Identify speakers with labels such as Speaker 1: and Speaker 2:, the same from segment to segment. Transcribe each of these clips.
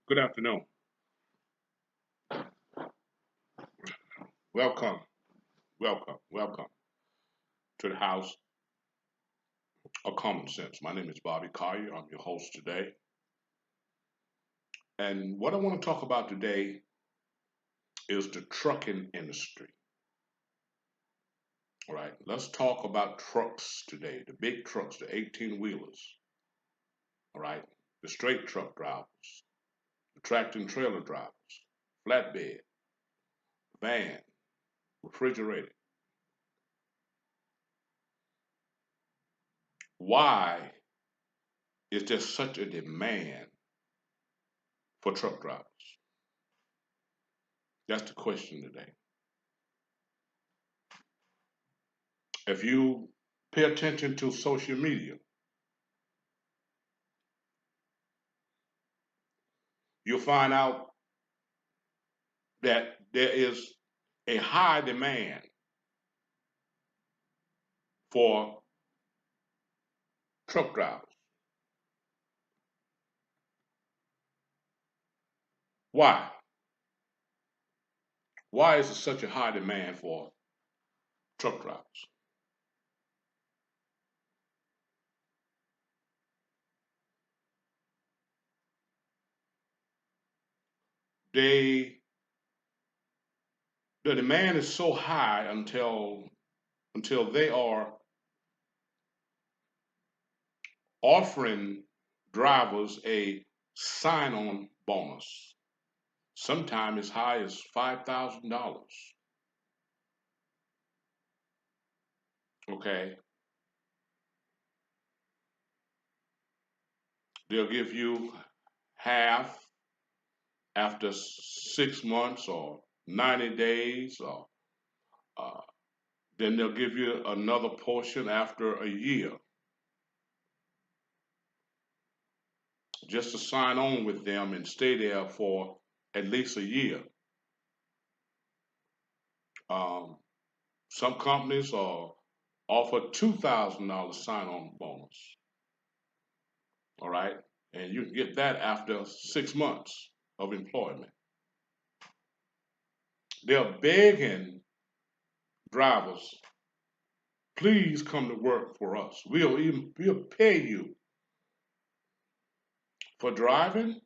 Speaker 1: Good afternoon. Welcome, welcome to the House of Common Sense. My name is Bobby Collier. I'm your host today. And what I want to talk about today is the trucking industry. All right, let's talk about trucks today, the big trucks, the 18 wheelers. All right, the straight truck drivers, the tractor and trailer drivers, flatbed, van, refrigerated. Why is there such a demand for truck drivers? That's the question today. If you pay attention to social media, you'll find out that there is a high demand for truck drivers. Why? Why is there such a high demand for truck drivers? They the demand is so high until they are offering drivers a sign-on bonus, sometimes as high as $5,000. Okay, they'll give you half after 6 months or 90 days, or uh, then they'll give you another portion after a year just to sign on with them and stay there for at least a year. Um, some companies offer $2,000 sign on bonus, all right? And you can get that after 6 months of employment. They're begging drivers, please come to work for us. We'll pay you for driving,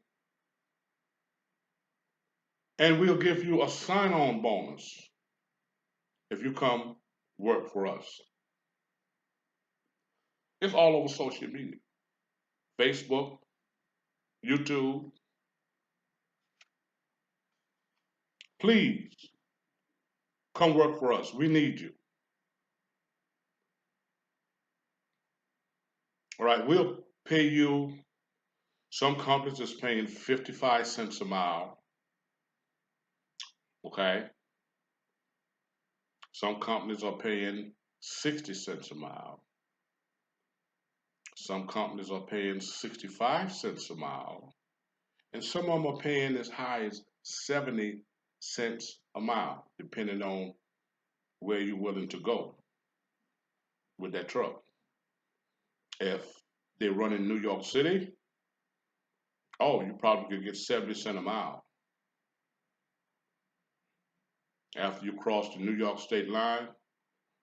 Speaker 1: and we'll give you a sign-on bonus if you come work for us. It's all over social media, Facebook, YouTube. Please come work for us. We need you. All right, we'll pay you. Some companies is paying 55 cents a mile. Okay. Some companies are paying 60 cents a mile. Some companies are paying 65 cents a mile. And some of them are paying as high as 70 cents a mile, depending on where you're willing to go with that truck. If they run in New York City, oh, you probably could get 70 cents a mile. After you cross the New York state line,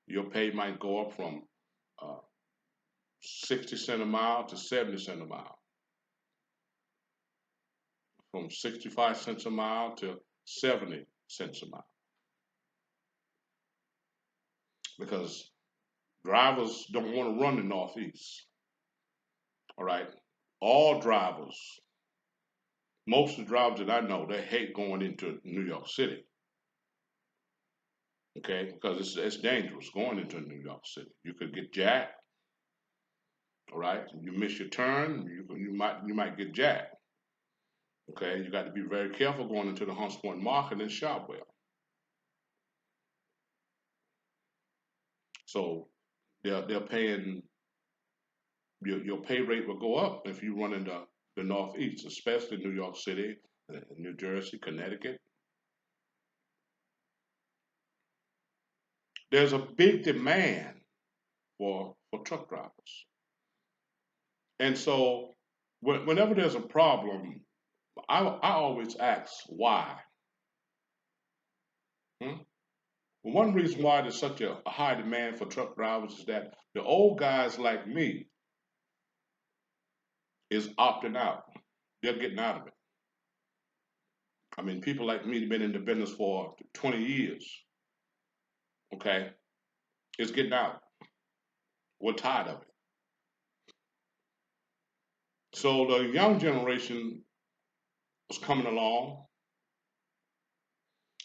Speaker 1: your pay might go up from uh, 60 cents a mile to 70 cents a mile, from 65 cents a mile to 70 cents a mile. Because drivers don't want to run the Northeast. All right. All drivers, most of the drivers that I know, they hate going into New York City. Okay, because it's dangerous going into New York City. You could get jacked. All right, you miss your turn, you might get jacked. Okay, you got to be very careful going into the Hunts Point Market in Shopwell. So they're paying your pay rate will go up if you run into the Northeast, especially New York City, New Jersey, Connecticut. There's a big demand for truck drivers, and so whenever there's a problem, I always ask why. Hmm? One reason why there's such a high demand for truck drivers is that the old guys like me is opting out. They're getting out of it. I mean, people like me have been in the business for 20 years, okay? It's getting out. We're tired of it. So the young generation is coming along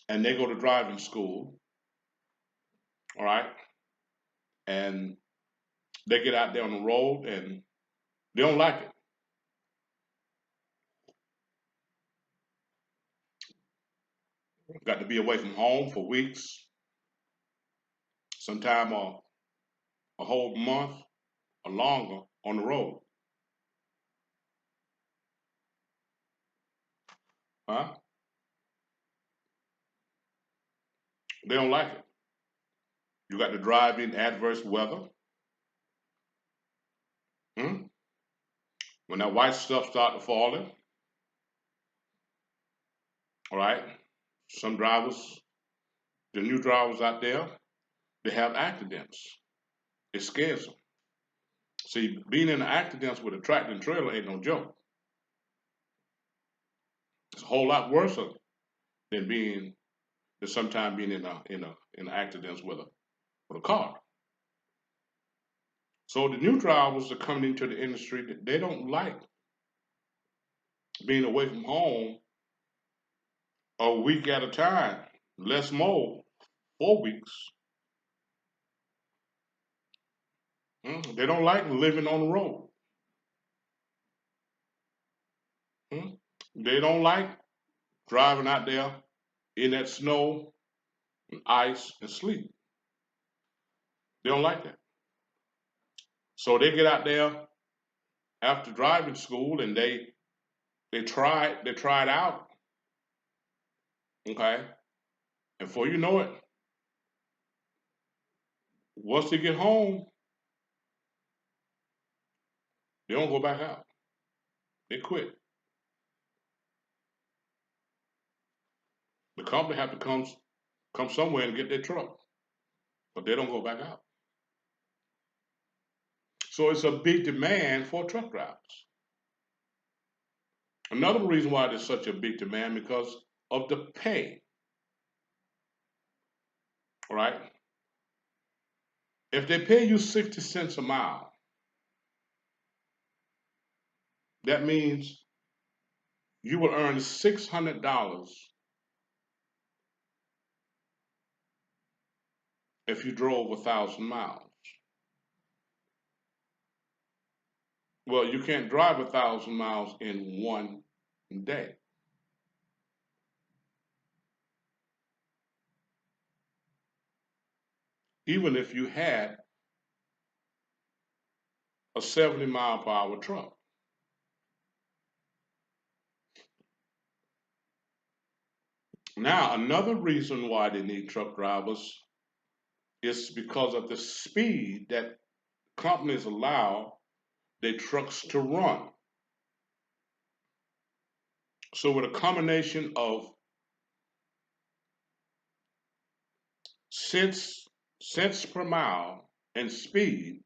Speaker 1: and they go to driving school, all right? And they get out there on the road and they don't like it. Got to be away from home for weeks, sometime a whole month or longer on the road. Huh? They don't like it. You got to drive in adverse weather. Hmm? When that white stuff start to falling, all right? Some drivers, the new drivers out there, they have accidents. It scares them. See, being in an accident with a tractor and trailer ain't no joke. It's a whole lot worse than sometimes being in a accidents with a car. So the new drivers that are coming into the industry, they don't like being away from home a week at a time, less more, 4 weeks. They don't like living on the road. Hmm? They don't like driving out there in that snow and ice and sleet. They don't like that. So they get out there after driving school and they try it out, okay? And before you know it, once they get home, they don't go back out. They quit. The company have to come somewhere and get their truck, but they don't go back out. So it's a big demand for truck drivers. Another reason why there's such a big demand because of the pay. All right. If they pay you 60 cents a mile, that means you will earn $600 if you drove 1,000 miles. Well, you can't drive 1,000 miles in one day. Even if you had a 70-mile-per-hour truck. Now, another reason why they need truck drivers is because of the speed that companies allow their trucks to run. So, with a combination of cents per mile and speed,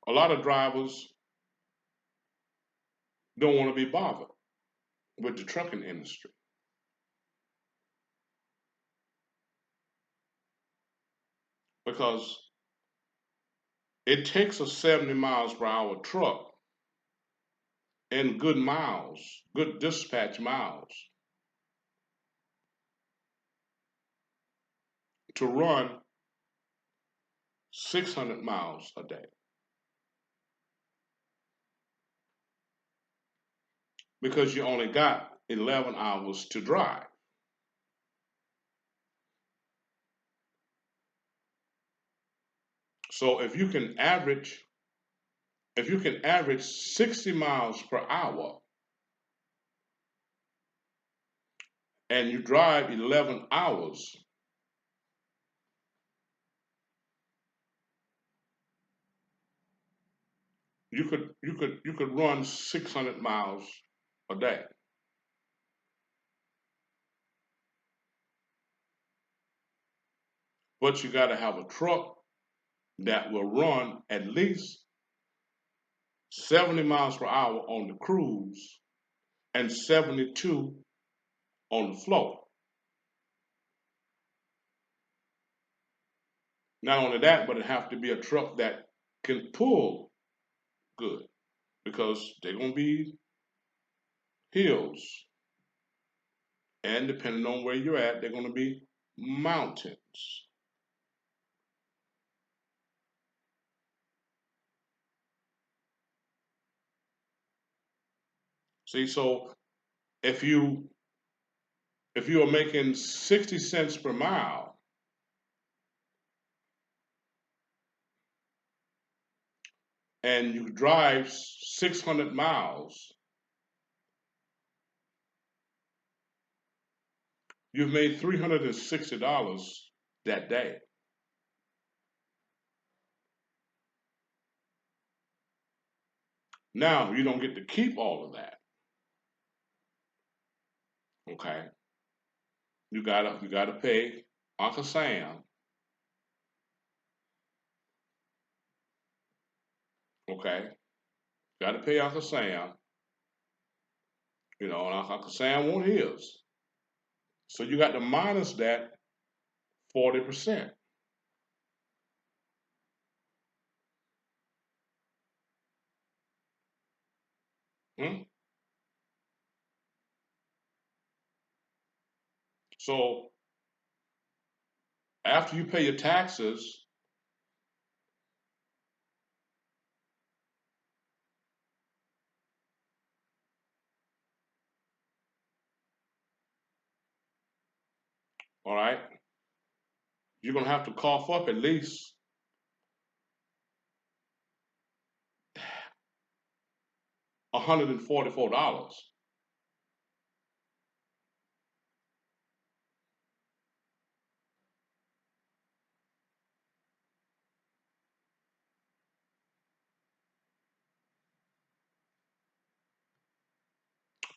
Speaker 1: a lot of drivers don't want to be bothered with the trucking industry because it takes a 70 miles per hour truck and good miles, good dispatch miles to run 600 miles a day because you only got 11 hours to drive. So if you can average 60 miles per hour and you drive 11 hours, you could run 600 miles a day. But you got to have a truck that will run at least 70 miles per hour on the cruise and 72 on the floor. Not only that, but it have to be a truck that can pull good because they're going to be hills, and depending on where you're at, they're going to be mountains. See, so if you if you are making 60 cents per mile and you drive 600 miles, you've made $360 that day. Now you don't get to keep all of that. Okay, you gotta pay Uncle Sam. Okay, gotta pay Uncle Sam. And Uncle Sam want his. So you got to minus that 40%. Hmm? So after you pay your taxes, all right, you're gonna have to cough up at least $144.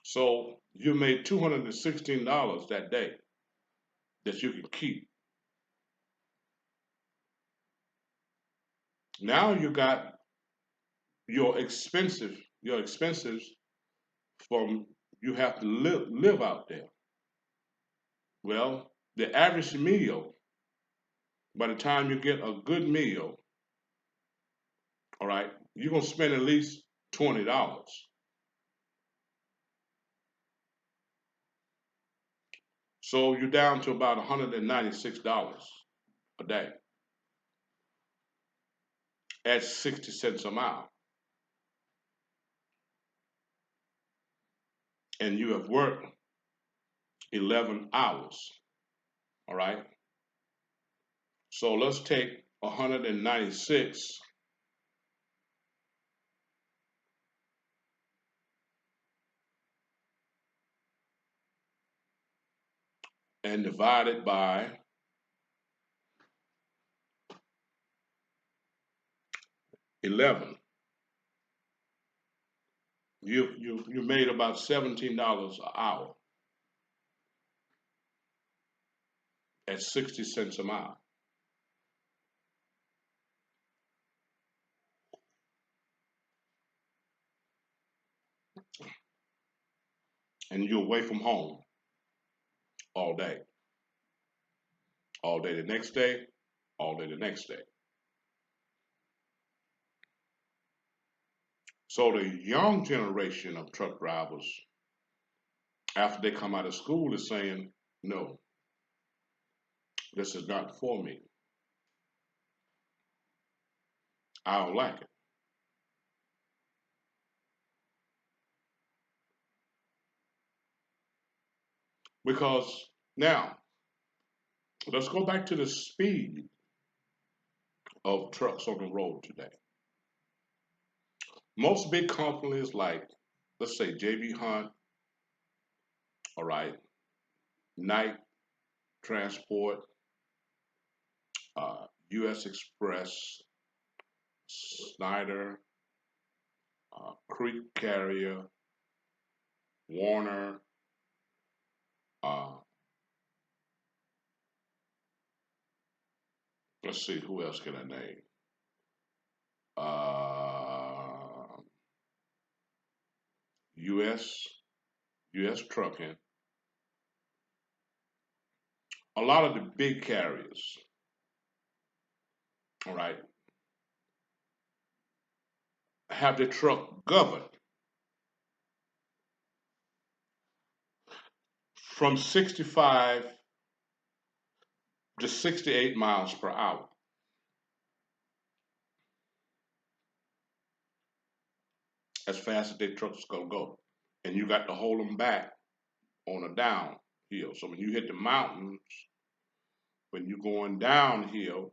Speaker 1: So you made $216 that day that you can keep. Now you got your expenses from you have to live out there. Well, the average meal, by the time you get a good meal, all right, you're gonna spend at least $20. So you're down to about $196 a day at 60 cents a mile. And you have worked 11 hours. All right. So let's take 196 and divide it by 11. You made about $17 an hour at 60 cents a mile. And you're away from home all day. All day the next day, all day the next day. So the young generation of truck drivers, after they come out of school, is saying, no, this is not for me. I don't like it. Because now, let's go back to the speed of trucks on the road today. Most big companies like, let's say, JB Hunt, all right, Knight Transport, US Express, Snyder, Creek Carrier, Warner, uh, let's see, who else can I name? US, US Trucking, a lot of the big carriers, all right, have their truck governed from 65 to 68 miles per hour. As fast as their truck's gonna go. And you got to hold them back on a downhill. So when you hit the mountains, when you're going downhill,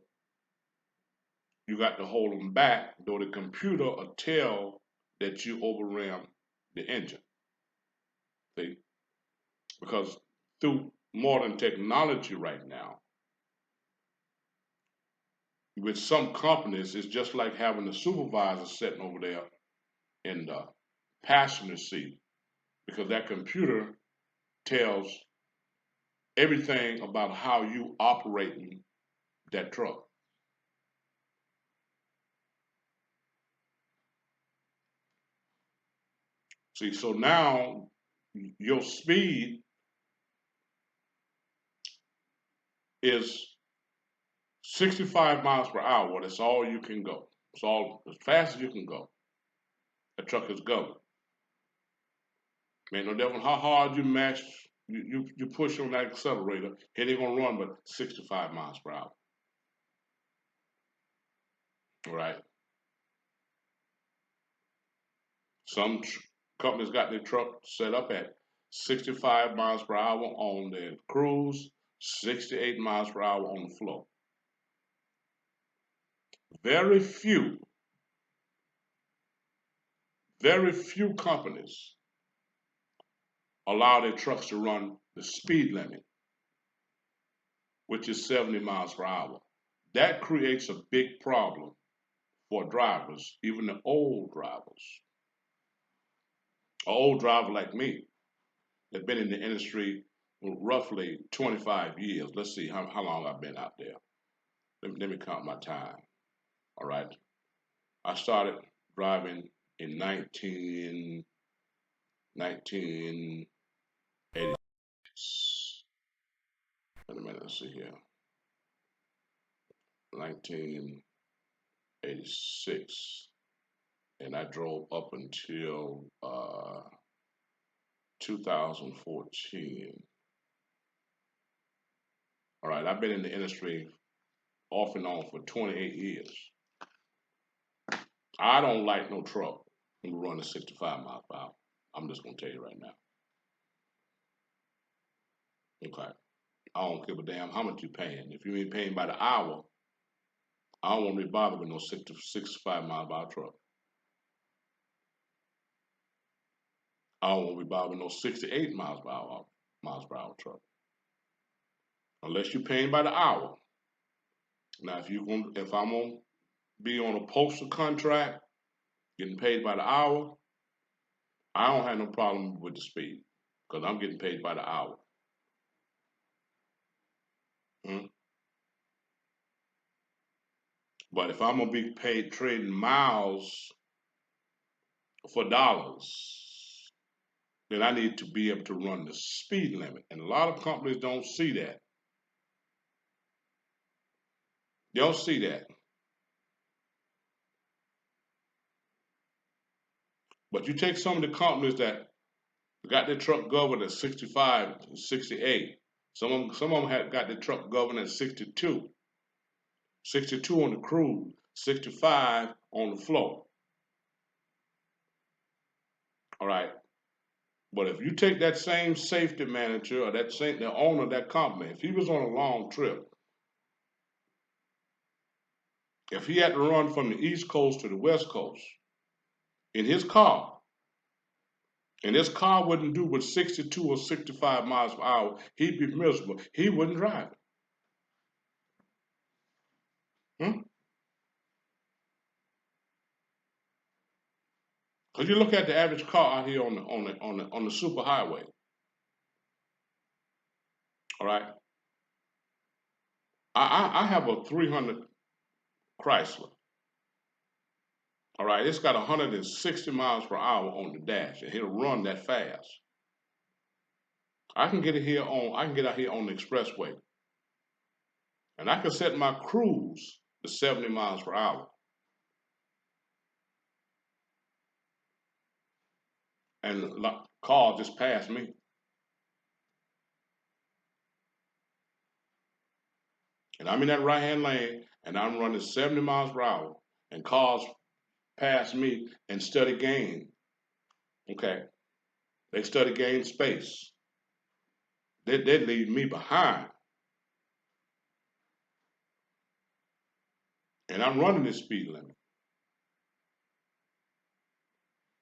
Speaker 1: you got to hold them back, though the computer will tell that you overran the engine. See? Because through modern technology right now, with some companies, it's just like having a supervisor sitting over there in the passenger seat, because that computer tells everything about how you operating that truck. See, so now your speed is 65 miles per hour. That's all you can go. It's all as fast as you can go. The truck is going. Man, no difference how hard you mash, you push on that accelerator, it ain't gonna run but 65 miles per hour. All right. Some companies got their truck set up at 65 miles per hour on the cruise, 68 miles per hour on the floor. Very few, very few companies allow their trucks to run the speed limit, which is 70 miles per hour. That creates a big problem for drivers, even the old drivers. An old driver like me that's been in the industry roughly 25 years. Let's see how long I've been out there. Let me count my time. All right. I started driving in 1986. Wait a minute, let's see here. 1986. And I drove up until 2014. All right, I've been in the industry off and on for 28 years. I don't like no truck who running 65 miles per hour. I'm just gonna tell you right now. Okay. I don't give a damn how much you paying. If you ain't paying by the hour, I don't want to be bothered with no 65 mile per hour truck. I don't want to be bothered with no 68 miles per hour truck. Unless you're paying by the hour. Now, if I'm gonna be on a postal contract, getting paid by the hour, I don't have no problem with the speed because I'm getting paid by the hour. Hmm? But if I'm gonna be paid trading miles for dollars, then I need to be able to run the speed limit. And a lot of companies don't see that. They don't see that. But you take some of the companies that got their truck governed at 65, 68. Some of them had got their truck governed at 62. 62 on the cruise, 65 on the floor. All right. But if you take that same safety manager or the owner of that company, if he was on a long trip, if he had to run from the East Coast to the West Coast in his car, and his car wouldn't do but 62 or 65 miles per hour, he'd be miserable. He wouldn't drive it. Hmm? Because you look at the average car out here on the super highway. All right, I have a 300 Chrysler. All right, it's got 160 miles per hour on the dash, and it'll run that fast. I can get out here on the expressway, and I can set my cruise to 70 miles per hour, and the car just passed me. And I'm in that right-hand lane, and I'm running 70 miles per hour, and cars pass me and study gain. Okay, they study gain space. They leave me behind, and I'm running the speed limit.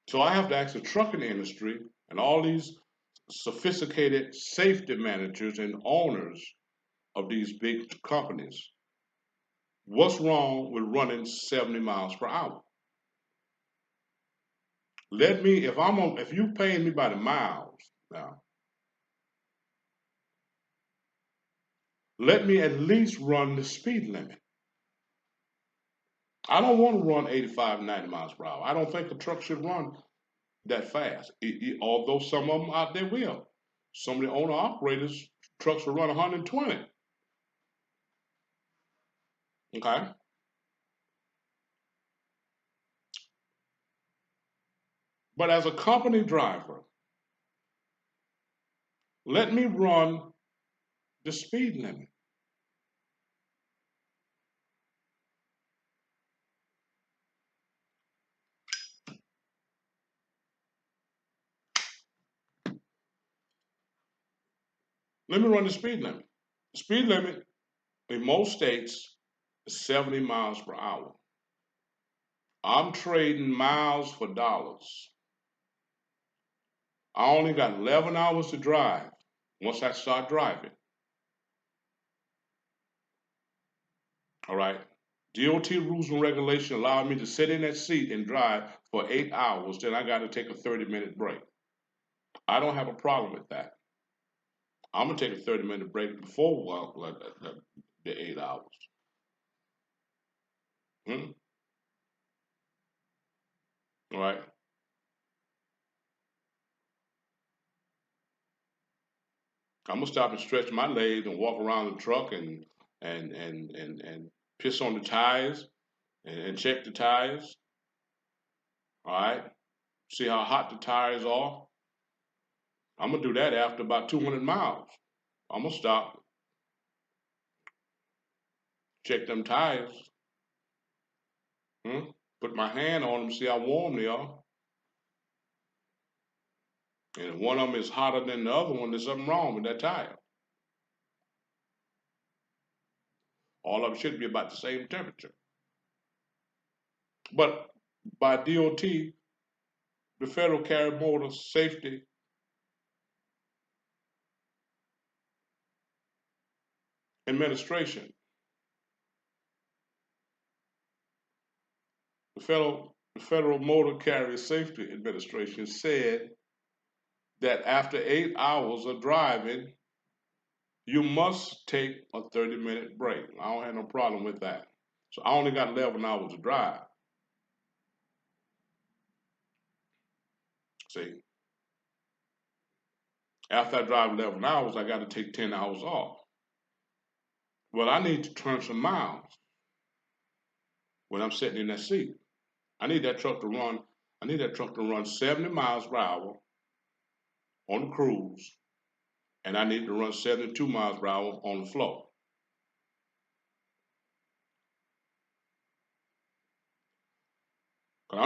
Speaker 1: So I have to ask the trucking industry and all these sophisticated safety managers and owners of these big companies, what's wrong with running 70 miles per hour? If you paying me by the miles now, let me at least run the speed limit. I don't want to run 85, 90 miles per hour. I don't think a truck should run that fast. Although some of them out there will. Some of the owner operators, trucks will run 120. Okay? But as a company driver, let me run the speed limit. Let me run the speed limit. The speed limit in most states is 70 miles per hour. I'm trading miles for dollars. I only got 11 hours to drive once I start driving. All right. DOT rules and regulations allow me to sit in that seat and drive for 8 hours. Then I got to take a 30-minute break. I don't have a problem with that. I'm gonna take a 30-minute break before the 8 hours. Hmm? All right. I'm gonna stop and stretch my legs and walk around the truck and piss on the tires and check the tires. All right. See how hot the tires are. I'm gonna do that after about 200 miles. I'm gonna stop, check them tires, put my hand on them, see how warm they are. And if one of them is hotter than the other one, there's something wrong with that tire. All of them should be about the same temperature. But by DOT, the Federal Carrier Motor Safety Administration, the Federal Motor Carrier Safety Administration said that after 8 hours of driving, you must take a 30-minute break. I don't have no problem with that. So I only got 11 hours to drive. See, after I drive 11 hours, I got to take 10 hours off. Well, I need to turn some miles when I'm sitting in that seat. I need that truck to run. I need that truck to run 70 miles per hour on the cruise, and I need to run 72 miles per hour on the floor. Cause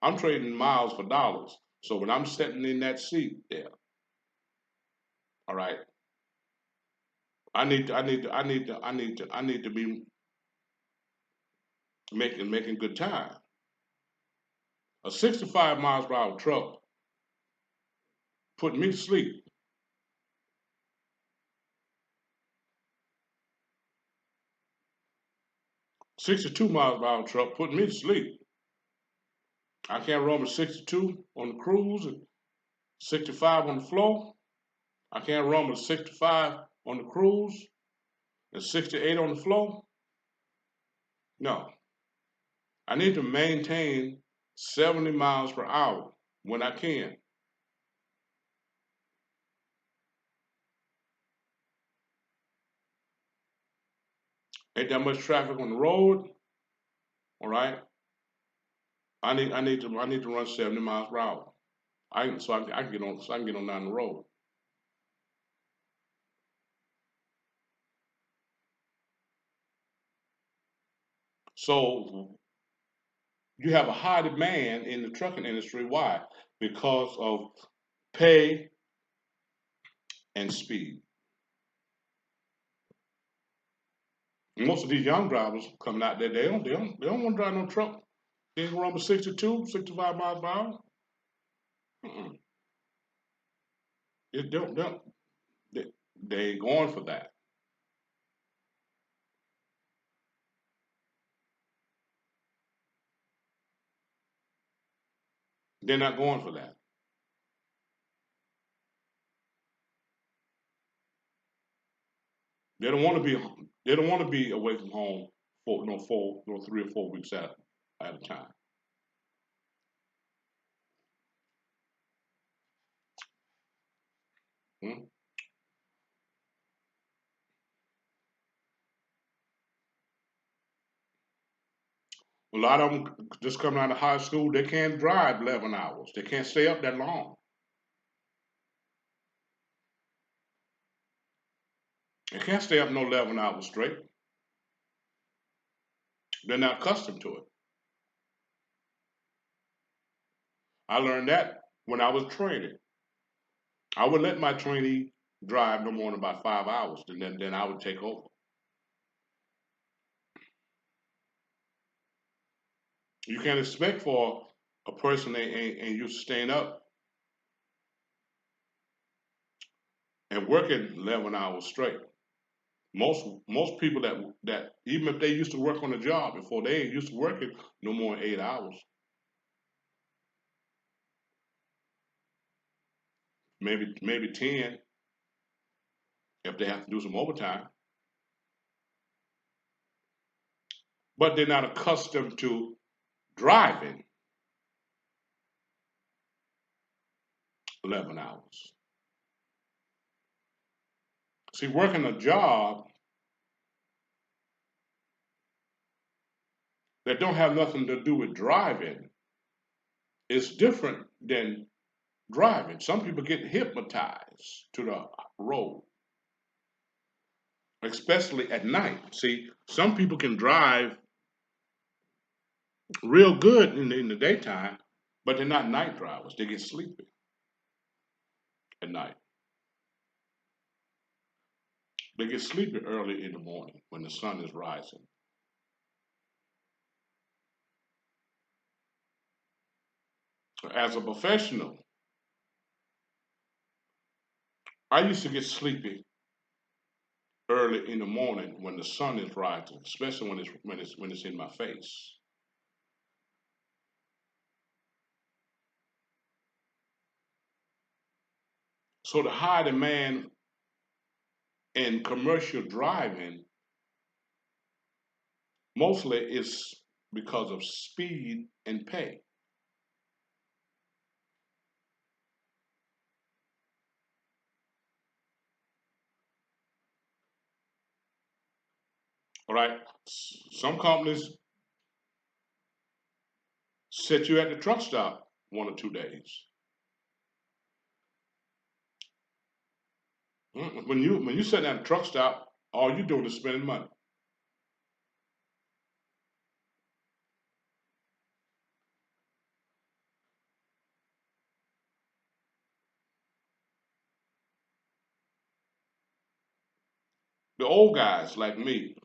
Speaker 1: I'm trading miles for dollars. So when I'm sitting in that seat there, all right, I need to be making good time. A 65 miles per hour truck put me to sleep. 62 miles per hour truck put me to sleep. I can't run with 62 on the cruise and 65 on the floor. I can't run with 65 on the cruise and 68 on the floor. No, I need to maintain 70 miles per hour when I can. Ain't that much traffic on the road. All right. I need to run 70 miles per hour. I can get on so I can get on down the road. So you have a high demand in the trucking industry. Why? Because of pay and speed. Most of these young drivers coming out there, they don't want to drive no truck. They ain't gonna run with 62, 65 miles per hour. Mm-mm. It don't they, they ain't going for that. They're not going for that. They don't want to be they don't want to be away from home for 3 or 4 weeks at a time. Hmm? A lot of them just coming out of high school, they can't drive 11 hours. They can't stay up that long. They can't stay up no 11 hours straight. They're not accustomed to it. I learned that when I was training. I would let my trainee drive no more than about 5 hours, and then I would take over. You can't expect for a person that ain't used to staying up and working 11 hours straight. Most people that even if they used to work on a job before, they ain't used to working no more than 8 hours, maybe 10 if they have to do some overtime. But they're not accustomed to driving 11 hours. See, working a job that don't have nothing to do with driving is different than driving. Some people get hypnotized to the road, especially at night. See, some people can drive real good in the daytime, but they're not night drivers. They get sleepy at night. They get sleepy early in the morning when the sun is rising. As a professional, I used to get sleepy early in the morning when the sun is rising, especially when it's in my face. So the high demand in commercial driving mostly is because of speed and pay. All right. Some companies set you at the truck stop 1 or 2 days. When you sit at a truck stop, all you doing is spending money. The old guys like me,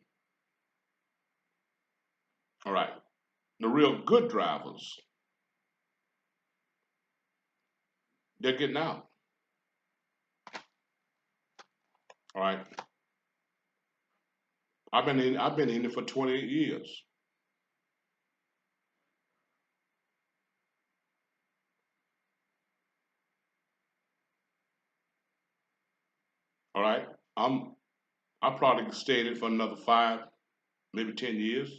Speaker 1: all right, the real good drivers, they're getting out. All right. I've been in it for 28 years. All right. I probably stayed in for another 5, maybe 10 years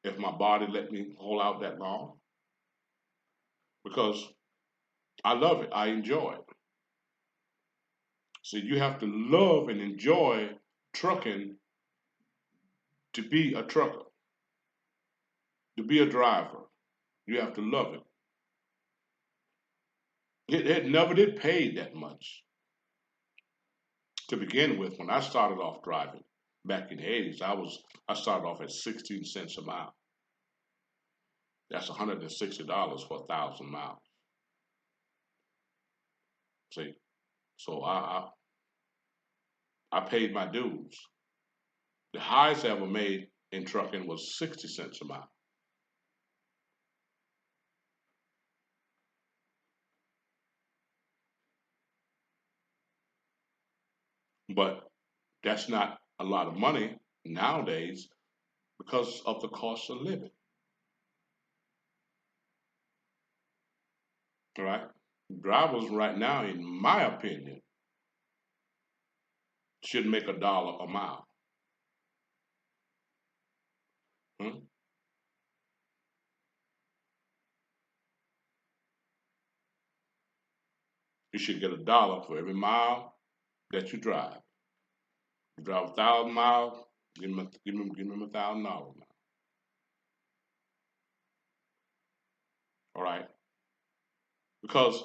Speaker 1: if my body let me hold out that long because I love it. I enjoy it. So you have to love and enjoy trucking to be a trucker, to be a driver. You have to love it. It never did pay that much to begin with. When I started off driving back in the 80s, I started off at 16 cents a mile. That's $160 for 1,000 miles. See, so I paid my dues. The highest I ever made in trucking was 60 cents a mile. But that's not a lot of money nowadays because of the cost of living. All right. Drivers right now, in my opinion, should make $1 a mile. Hmm? You should get $1 for every mile that you drive. You drive 1,000 miles, give me $1,000 now. All right. Because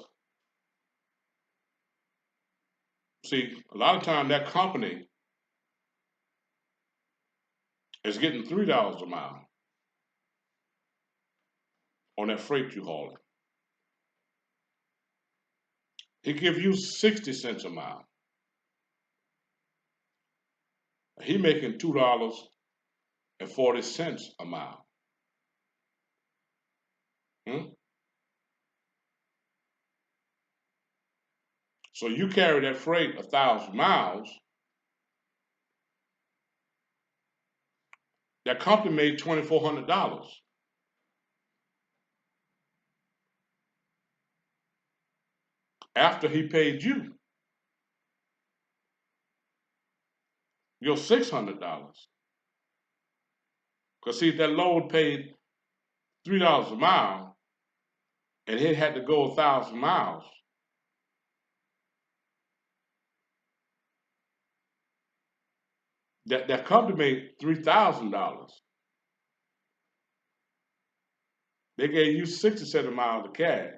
Speaker 1: see, a lot of time that company is getting $3 a mile on that freight you hauling. He give you 60 cents a mile. He making $2.40 a mile. Hmm? So you carry that freight 1,000 miles. That company made $2,400 after he paid you your $600. Because see, that load paid $3 a mile, and it had to go 1,000 miles. That company made $3,000. They gave you 67 miles of cash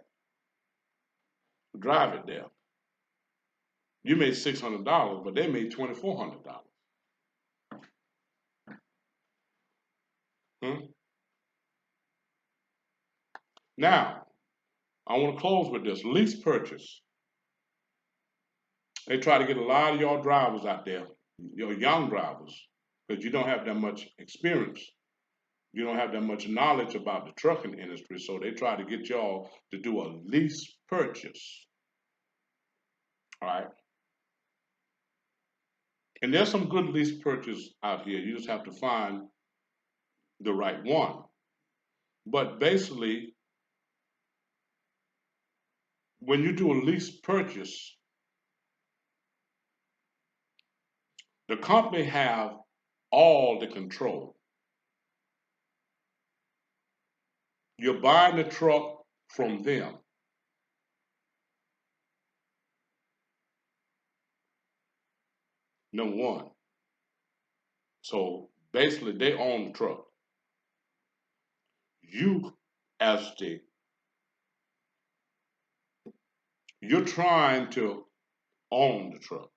Speaker 1: to drive it there. You made $600, but they made $2,400. Hmm? Now, I want to close with this lease purchase. They try to get a lot of y'all drivers out there, your young drivers, because you don't have that much experience. You don't have that much knowledge about the trucking industry, so they try to get y'all to do a lease purchase. All right. And there's some good lease purchase out here. You just have to find the right one. But basically, when you do a lease purchase, the company have all the control. You're buying the truck from them. Number one. So basically, they own the truck. You, as the, you're trying to own the truck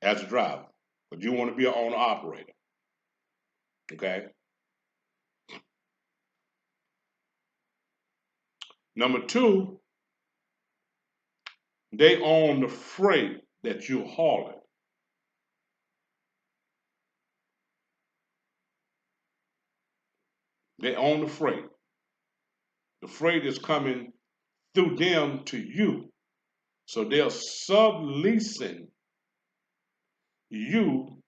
Speaker 1: as a driver, but you want to be an owner operator. Okay. Number two, they own the freight that you're hauling. They own the freight. The freight is coming through them to you. So they're subleasing you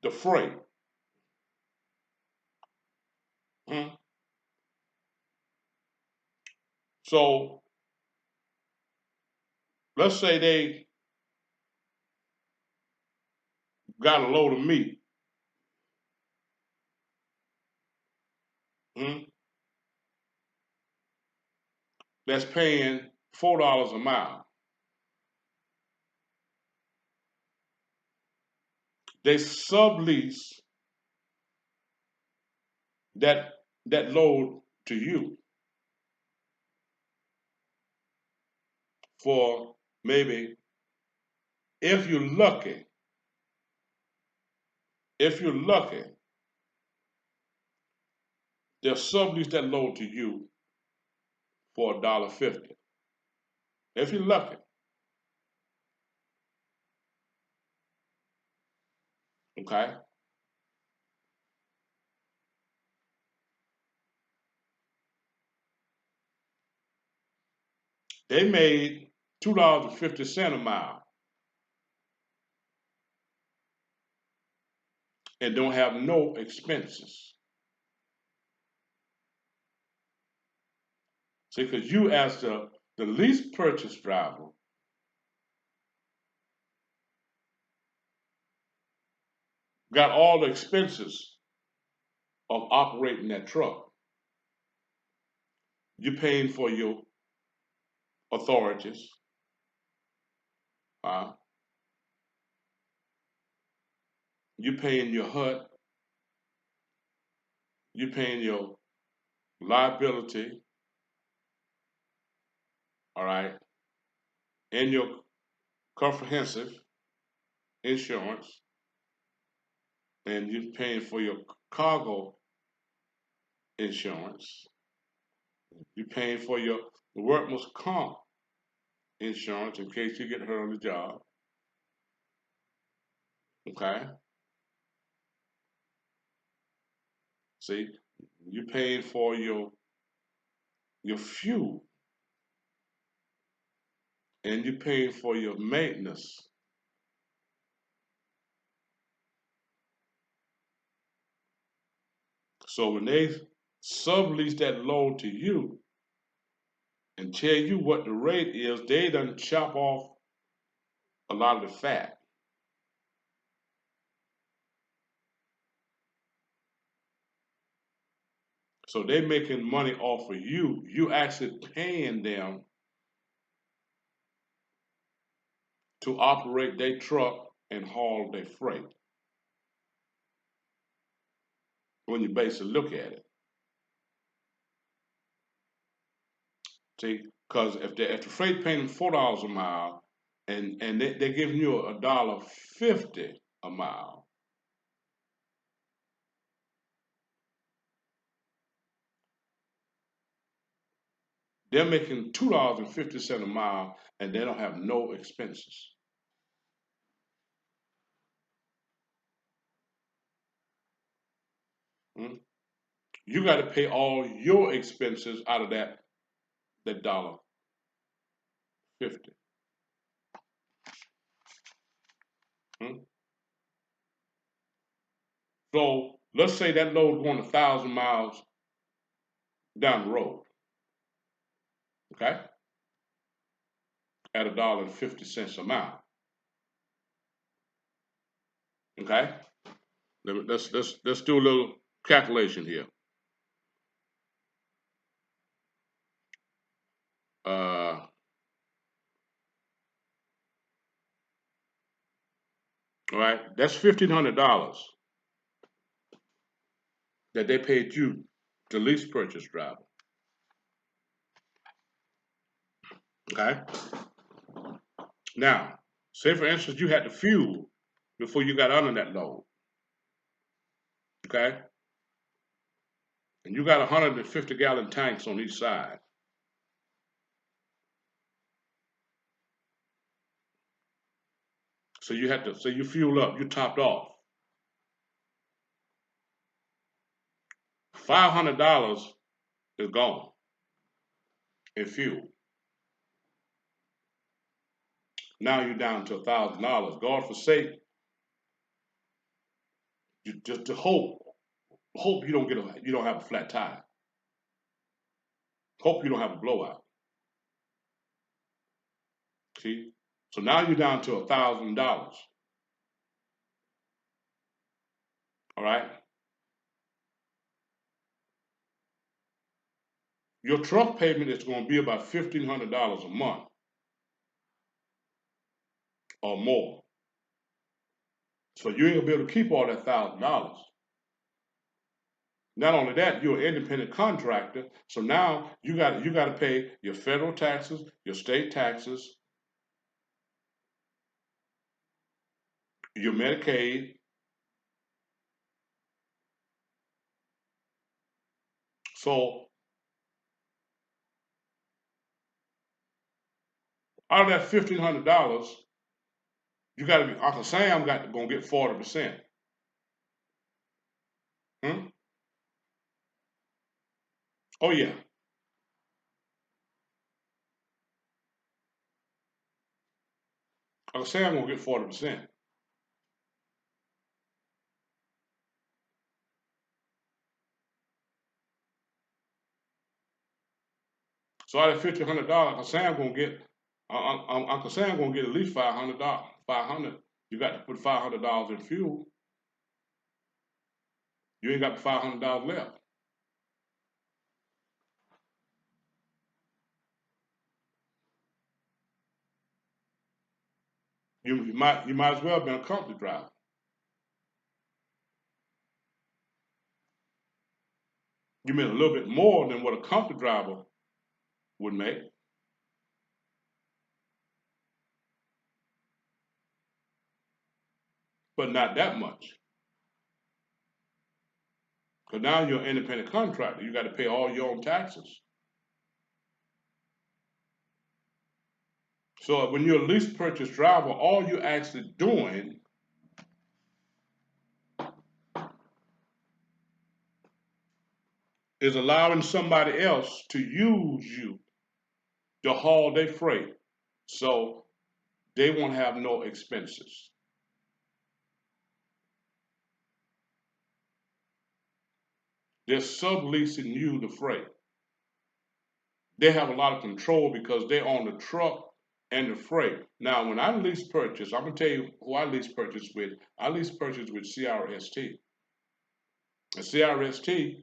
Speaker 1: the freight. Hmm? So let's say they got a load of meat, hmm, that's paying $4 a mile. They sublease that that load to you for maybe, if you're lucky, if you're lucky, they'll sublease that load to you for $1.50. If you're lucky, okay? They made $2.50 a mile and don't have no expenses. See, because you as the lease purchase driver got all the expenses of operating that truck. You're paying for your authorities, uh, you're paying your HUD, you're paying your liability, all right, and your comprehensive insurance, and you're paying for your cargo insurance. You're paying for your workman's comp insurance in case you get hurt on the job. Okay? See, you're paying for your fuel, and you're paying for your maintenance. So when they sublease that load to you and tell you what the rate is, they done chop off a lot of the fat. So they're making money off of you. You actually paying them to operate their truck and haul their freight. When you basically look at it, see, because if the freight paying them $4 a mile, and they're giving you $1.50 a mile, they're making $2.50 a mile, and they don't have no expenses. Hmm? You got to pay all your expenses out of that $1.50. Hmm? So let's say that load going 1,000 miles down the road, okay, at $1.50 a mile, okay. Let's do a little calculation here. Uh, all right, that's $1,500 that they paid you, the lease purchase driver. Okay. Now, say for instance you had the fuel before you got under that load. Okay, and you got 150-gallon tanks on each side. So you had to, so you fuel up, you topped off. $500 is gone in fuel. Now you're down to $1,000. God forsake you, just to hope you don't have a flat tire. Hope you don't have a blowout. See? So now you're down to $1,000. All right? Your truck payment is going to be about $1,500 a month or more. So you ain't gonna be able to keep all that $1,000. Not only that, you're an independent contractor, so now you got to pay your federal taxes, your state taxes, your Medicaid. So out of that $1,500, you got to be Uncle Sam gonna get 40%. Hmm? Oh yeah, Uncle Sam gonna get 40%. So out of $1,500, Uncle Sam gonna get at least $500. 500. You got to put $500 in fuel. You ain't got $500 left. You might as well have been a company driver. You made a little bit more than what a company driver would make, but not that much. Because now you're an independent contractor. You got to pay all your own taxes. So when you're a lease purchase driver, all you're actually doing is allowing somebody else to use you to haul their freight. So they won't have no expenses. They're subleasing you the freight. They have a lot of control because they own the truck and the freight. Now, when I lease purchase, I'm gonna tell you who I lease purchase with. I lease purchase with CRST. And CRST,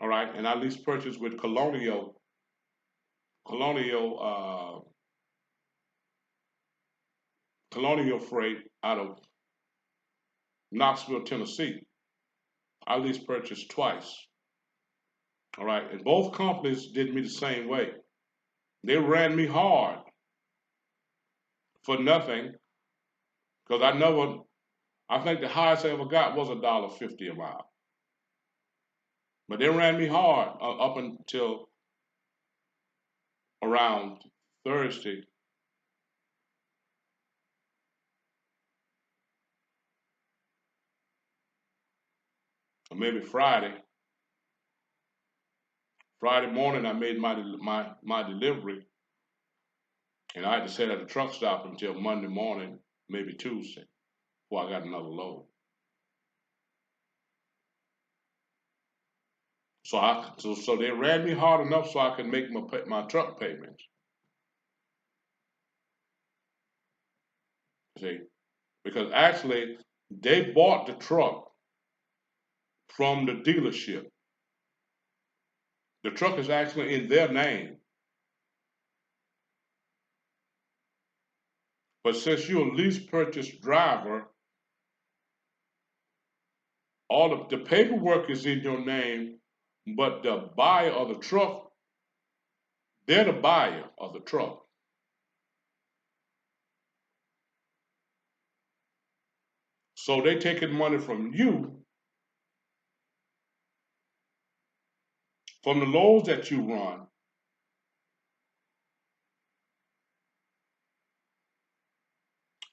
Speaker 1: all right, and I lease purchase with Colonial, Colonial Freight out of Knoxville, Tennessee. I lease purchase twice. All right, and both companies did me the same way. They ran me hard for nothing because I think the highest I ever got was $1.50 a mile. But they ran me hard up until around Thursday, or maybe Friday. Friday morning, I made my delivery, and I had to sit at the truck stop until Monday morning, maybe Tuesday, before I got another load. So they ran me hard enough so I could make my truck payments. See, because actually they bought the truck from the dealership. The truck is actually in their name, but since you're a lease purchase driver, all of the paperwork is in your name, but the buyer of the truck, they're the buyer of the truck. So they taking money from you, from the loads that you run,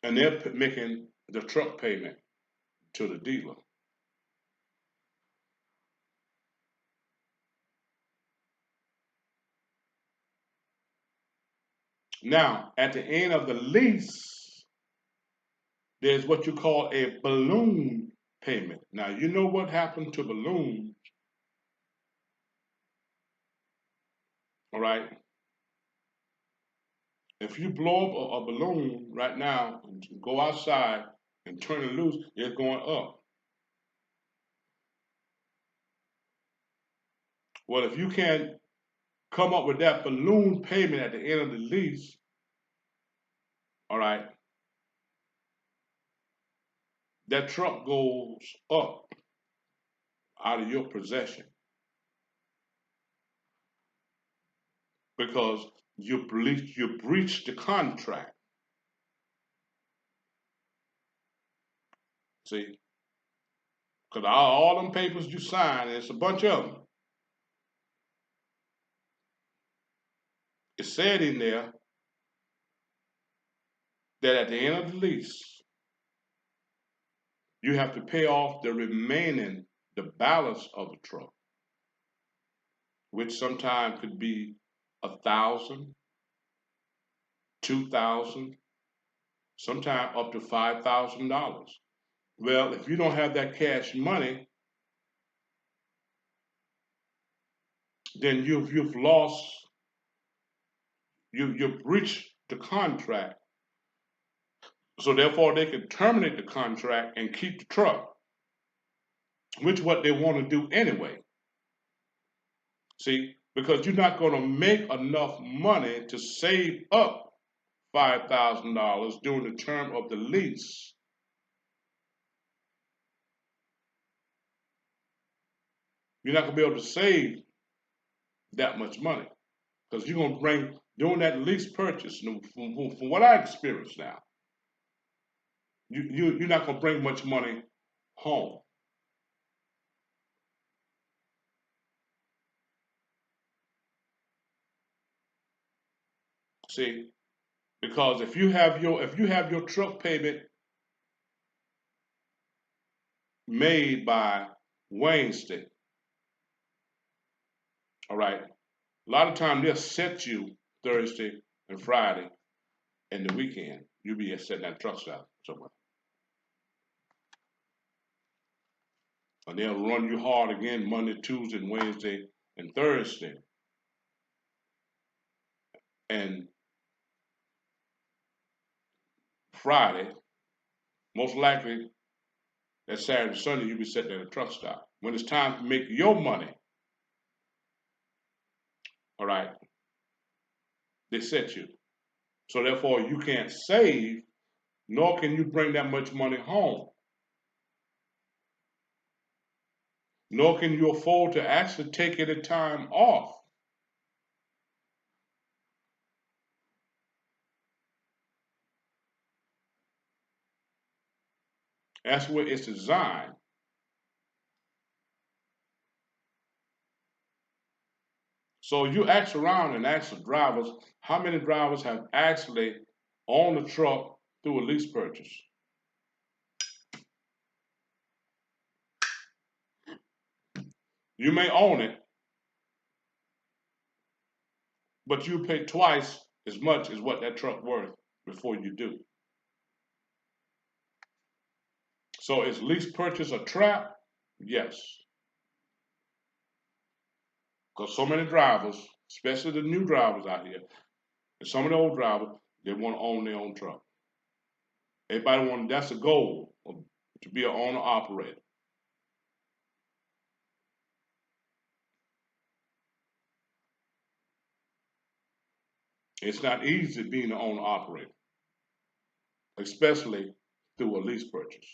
Speaker 1: and they're making the truck payment to the dealer. Now, at the end of the lease, there's what you call a balloon payment. Now, you know what happened to balloons, all right? If you blow up a balloon right now and go outside and turn it loose, it's going up. Well, if you can't come up with that balloon payment at the end of the lease, all right, that truck goes up out of your possession because you breached the contract. See, because all them papers you sign, and it's a bunch of them. It said in there that at the end of the lease, you have to pay off the remaining, the balance of the truck, which sometimes could be 1,000, 2,000, sometimes up to $5,000. Well, if you don't have that cash money, then you've lost, you've breached the contract. So therefore, they can terminate the contract and keep the truck, which is what they want to do anyway. See, because you're not going to make enough money to save up $5,000 during the term of the lease. You're not going to be able to save that much money because you're going to bring, during that lease purchase, from what I experienced now, you're not going to bring much money home. See, because if you have your truck payment made by Wednesday, all right, a lot of times they'll set you Thursday and Friday and the weekend. You'll be setting that truck stop somewhere. And they'll run you hard again Monday, Tuesday, and Wednesday, and Thursday. And Friday, most likely that Saturday, Sunday, you'll be sitting at a truck stop. When it's time to make your money, all right, they set you. So therefore, you can't save, nor can you bring that much money home. Nor can you afford to actually take any time off. That's where it's designed. So you ask around and ask the drivers, how many drivers have actually owned a truck through a lease purchase? You may own it, but you pay twice as much as what that truck worth before you do. So is lease purchase a trap? Yes. Because so many drivers, especially the new drivers out here, and some of the old drivers, they want to own their own truck. Everybody want, that's the goal, to be an owner operator. It's not easy being an owner operator, especially through a lease purchase.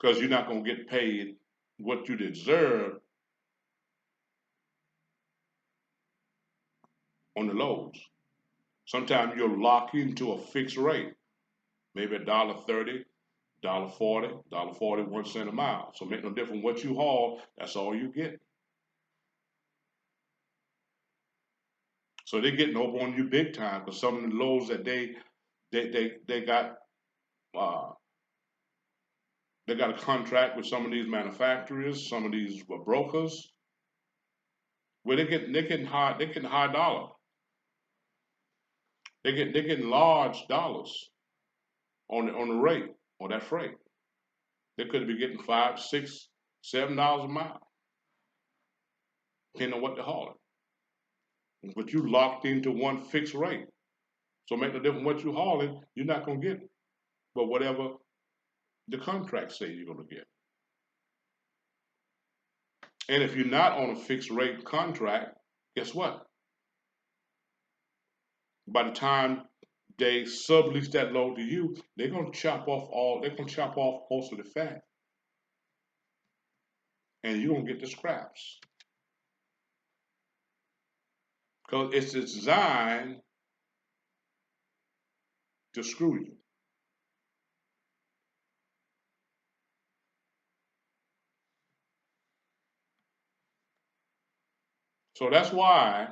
Speaker 1: Because you're not going to get paid what you deserve on the loads. Sometimes you're locked into a fixed rate, maybe $1.30, $1.40, $1.41 a mile. So make no difference what you haul, that's all you get. So they're getting over on you big time because some of the loads that uh, they got a contract with some of these manufacturers, some of these brokers, where they're getting high dollar. They're getting large dollars on the rate, on that freight. They could be getting $5, $6, $7 a mile. depending on what they're hauling. But you locked into one fixed rate. So make no difference what you're hauling, you're not gonna get, but whatever the contract say you're gonna get. And if you're not on a fixed rate contract, guess what? By the time they sublease that load to you, they're gonna chop off most of the fat. And you're gonna get the scraps. Because it's designed to screw you. So that's why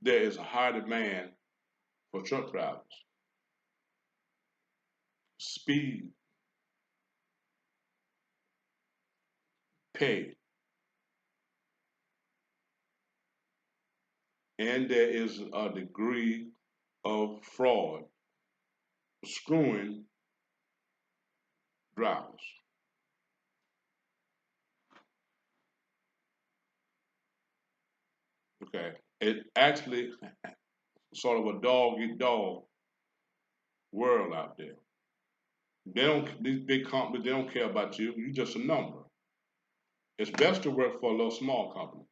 Speaker 1: there is a high demand for truck drivers. Speed, pay, and there is a degree of fraud screwing drivers. Okay, it actually sort of a dog eat dog world out there. These big companies, they don't care about you. You're just a number. It's best to work for a little small company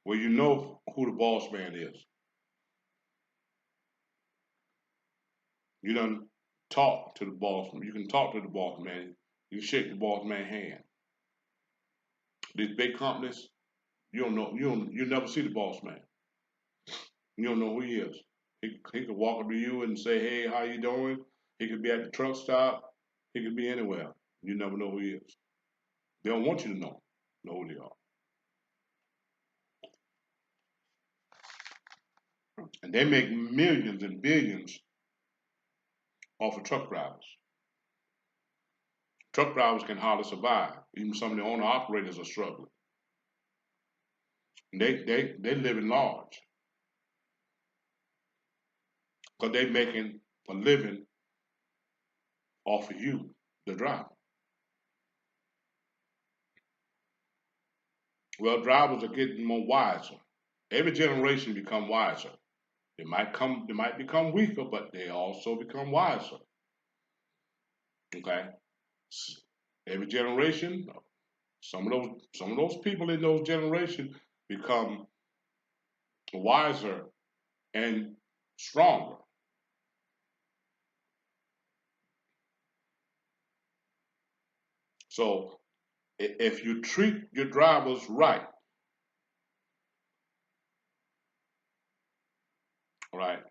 Speaker 1: where you know who the boss man is. You don't talk to the boss. You can talk to the boss man. You can shake the boss man hand. These big companies, you don't know. You never see the boss man. You don't know who he is. He could walk up to you and say, "Hey, how you doing?" He could be at the truck stop. He could be anywhere. You never know who he is. They don't want you to know who they are. And they make millions and billions off of truck drivers. Truck drivers can hardly survive. Even some of the owner operators are struggling. They live in large because they're making a living off of you, the driver. Well, drivers are getting more wiser. Every generation become wiser. They might become weaker, but they also become wiser. Okay. Every generation, some of those people in those generations become wiser and stronger. So if you treat your drivers right, right,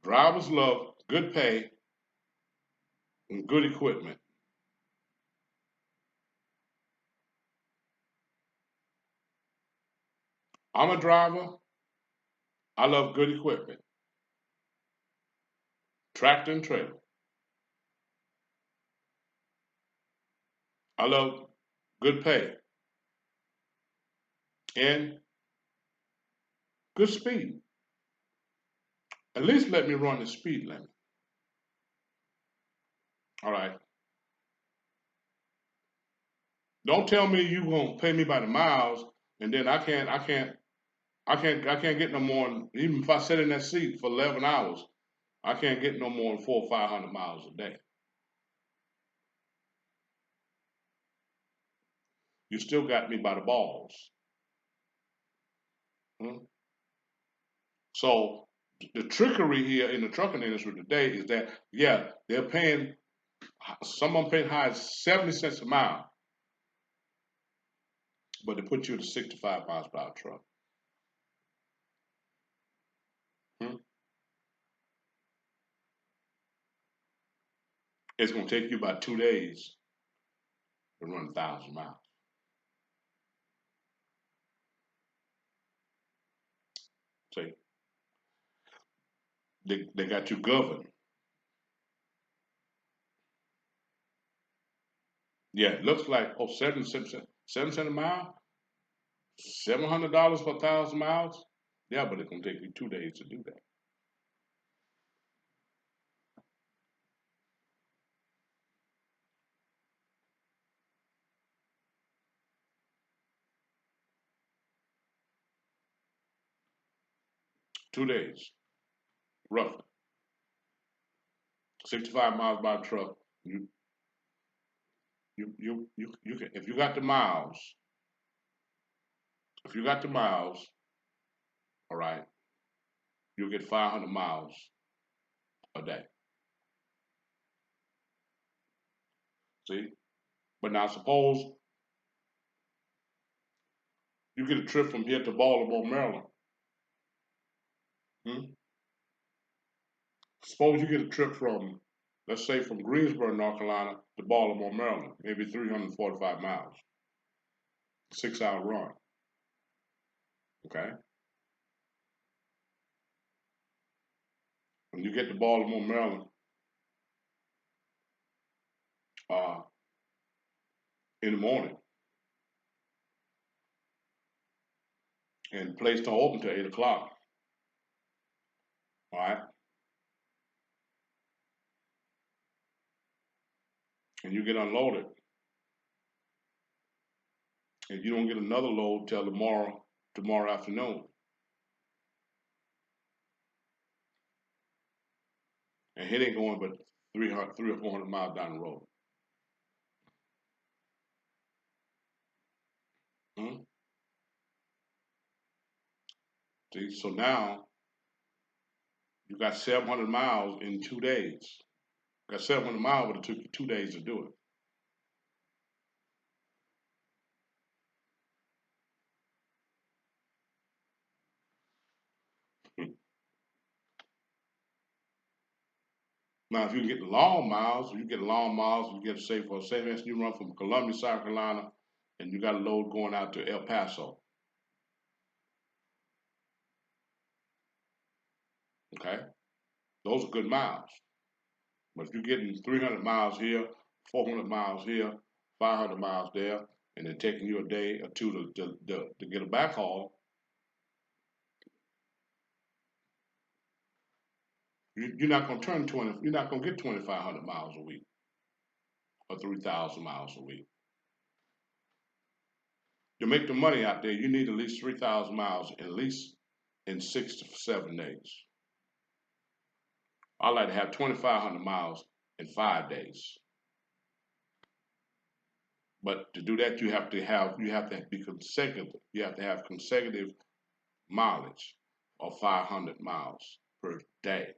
Speaker 1: drivers love good pay and good equipment. I'm a driver. I love good equipment, tractor and trailer. I love good pay and good speed. At least let me run the speed limit. All right. Don't tell me you gonna pay me by the miles, and then I can't get no more. Even if I sit in that seat for 11 hours, I can't get no more than 400 or 500 miles a day. You still got me by the balls. Hmm? So the trickery here in the trucking industry today is that yeah, they're paying. Some of them paying high as 70 cents a mile, but they put you in a 65 miles per hour truck. Hmm? It's gonna take you about 2 days to run 1,000 miles. See, they got you governed. Yeah, it looks like 7 cents a mile, $700 for 1,000 miles. Yeah, but it's gonna take you 2 days to do that. 2 days, roughly. 65 miles by truck. You you can, if you got the miles, if you got the miles, all right, you'll get 500 miles a day. See? But now suppose you get a trip from here to Baltimore, Maryland. Hmm? Suppose you get a trip from, let's say, from Greensboro, North Carolina to Baltimore, Maryland, maybe 345 miles, 6 hour run. Okay? When you get to Baltimore, Maryland, uh, in the morning, and the place don't open till 8 o'clock. All right? And you get unloaded, and you don't get another load till tomorrow afternoon. And it ain't going but 300 or 400 miles down the road. Hmm? See, so now you got 700 miles in 2 days. You got 700 miles, but it took you 2 days to do it. Now, if you get the long miles, you get, say, for say, for instance, you run from Columbia, South Carolina, and you got a load going out to El Paso. Okay? Those are good miles. But if you're getting 300 miles here, 400 miles here, 500 miles there, and it taking you a day or two to get a backhaul, you're not going to you're not going to get 2,500 miles a week or 3,000 miles a week. To make the money out there, you need at least 3,000 miles at least in 6 to 7 days. I like to have 2,500 miles in 5 days. But to do that, you have to be consecutive. You have to have consecutive mileage of 500 miles per day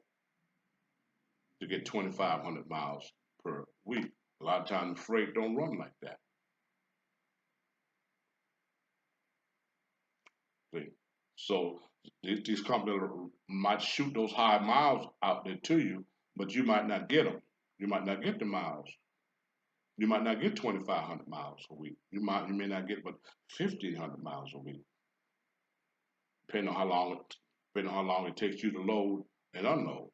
Speaker 1: to get 2,500 miles per week. A lot of times, freight don't run like that. See? So these companies might shoot those high miles out there to you, but you might not get them. You might not get the miles. You might not get 2,500 miles a week. You may not get but 1,500 miles a week, depending on how long it takes you to load and unload.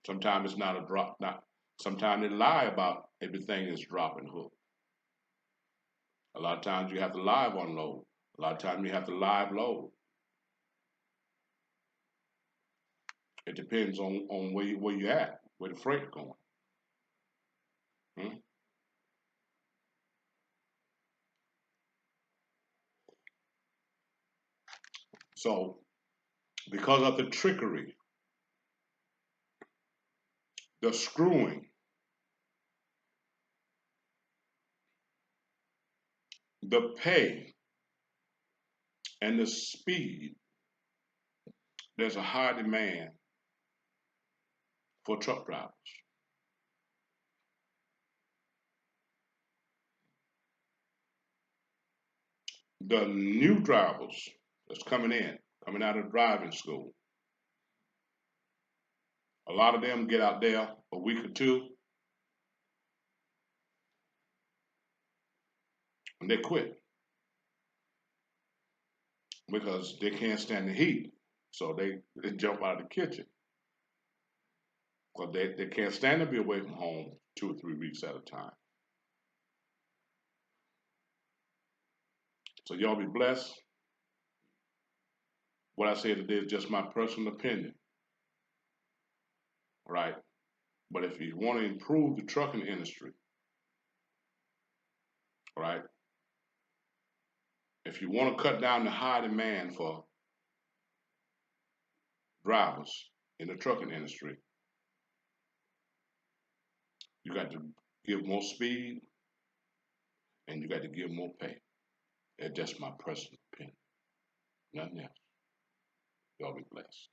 Speaker 1: Sometimes it's not a drop. Not sometimes they lie about everything is drop and hook. A lot of times you have to live unload. A lot of times you have to live load. It depends on where you at, where the freight going. Hmm? So because of the trickery, the screwing, the pay, and the speed, there's a high demand for truck drivers. The new drivers that's coming out of driving school, a lot of them get out there a week or two and they quit because they can't stand the heat. So they jump out of the kitchen because they can't stand to be away from home 2 or 3 weeks at a time. So y'all be blessed. What I say today is just my personal opinion, right? But if you want to improve the trucking industry, All right. If you want to cut down the high demand for drivers in the trucking industry, you got to give more speed and you got to give more pay. That's just my personal opinion. Nothing else. Y'all be blessed.